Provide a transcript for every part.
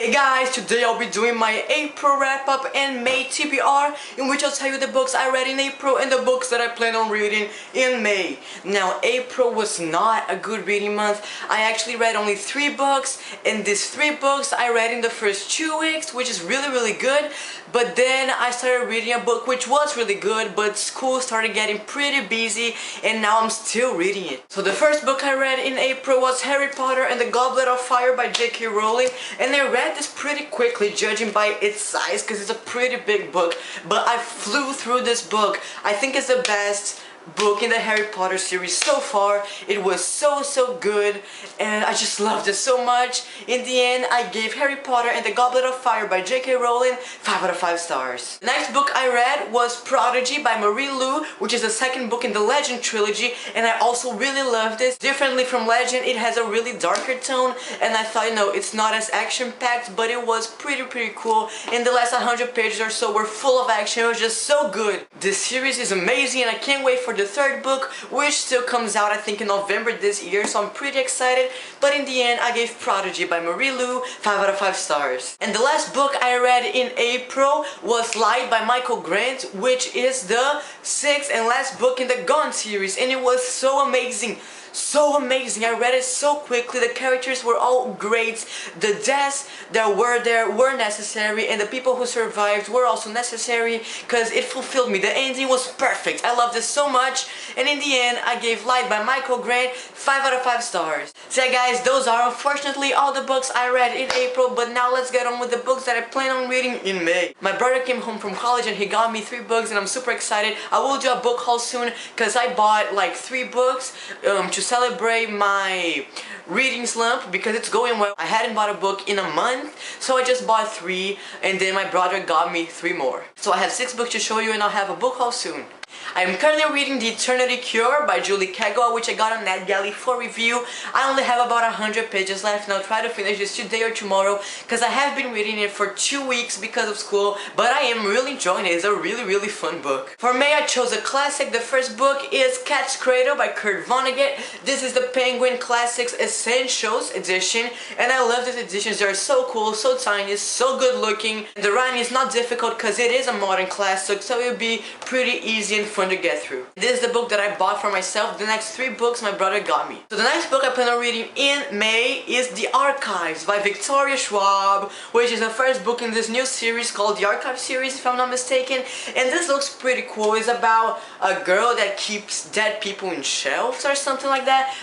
Hey guys, today I'll be doing my April wrap-up and May TBR, in which I'll tell you the books I read in April and the books that I plan on reading in May. Now, April was not a good reading month. I actually read only 3 books, and these 3 books I read in the first 2 weeks, which is really good. But then I started reading a book which was really good, but school started getting pretty busy, and now I'm still reading it. So the first book I read in April was Harry Potter and the Goblet of Fire by J.K. Rowling, and I read this pretty quickly judging by its size because it's a pretty big book, but I flew through this book. I think it's the best book in the Harry Potter series so far. It was so good, and I just loved it so much. In the end, I gave Harry Potter and the Goblet of Fire by J.K. Rowling 5 out of 5 stars. The next book I read was Prodigy by Marie Lu, which is the second book in the Legend trilogy, and I also really loved this. Differently from Legend, it has a really darker tone, and I thought, you know, it's not as action-packed, but it was pretty cool. And the last 100 pages or so were full of action. It was just so good. This series is amazing, and I can't wait for the third book, which still comes out I think in November this year, so I'm pretty excited. But in the end, I gave Prodigy by Marie Lu 5 out of 5 stars. And the last book I read in April was Light by Michael Grant, which is the 6th and last book in the Gone series, and it was so amazing. So amazing. I read it so quickly. The characters were all great. The deaths that were there were necessary, and the people who survived were also necessary because it fulfilled me. The ending was perfect. I loved it so much, and in the end I gave Light by Michael Grant 5 out of 5 stars. So yeah guys, those are unfortunately all the books I read in April, but now let's get on with the books that I plan on reading in May. My brother came home from college and he got me 3 books, and I'm super excited. I will do a book haul soon because I bought like 3 books to celebrate my reading slump because it's going well. I hadn't bought a book in a month, so I just bought 3, and then my brother got me 3 more. So I have 6 books to show you, and I'll have a book haul soon. I am currently reading The Eternity Cure by Julie Kegel, which I got on NetGalley for review. I only have about 100 pages left, and I'll try to finish this today or tomorrow because I have been reading it for 2 weeks because of school, but I am really enjoying it. It's a really fun book. For May, I chose a classic. The first book is Cat's Cradle by Kurt Vonnegut. This is the Penguin Classics Essentials edition, and I love these editions. They're so cool, so tiny, so good looking. The writing is not difficult because it is a modern classic, so it'll be pretty easy and fun to get through. This is the book that I bought for myself. The next 3 books my brother got me. So the next book I plan on reading in May is The Archives by Victoria Schwab, which is the first book in this new series called the Archive series, if I'm not mistaken. And this looks pretty cool. It's about a girl that keeps dead people in shelves or something like that.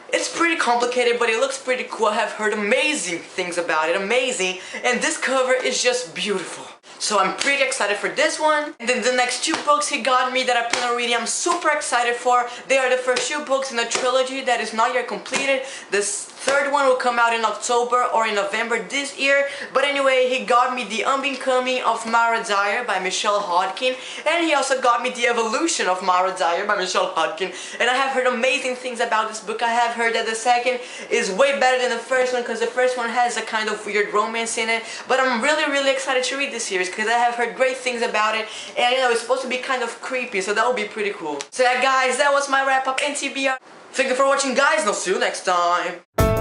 It's pretty complicated, but it looks pretty cool. I have heard amazing things about it. Amazing. And this cover is just beautiful. So I'm pretty excited for this one. And then the next 2 books he got me that I plan on reading, I'm super excited for. They are the first 2 books in a trilogy that is not yet completed. This third one will come out in October or in November this year. But anyway, he got me The Unbecoming of Mara Dyer by Michelle Hodkin. And he also got me The Evolution of Mara Dyer by Michelle Hodkin. And I have heard amazing things about this book. I have heard that the second is way better than the first one because the first one has a kind of weird romance in it. But I'm really excited to read this series because I have heard great things about it, and you know, it's supposed to be kind of creepy, so that will be pretty cool. So yeah guys, that was my wrap up and TBR. Thank you for watching guys, and I'll see you next time.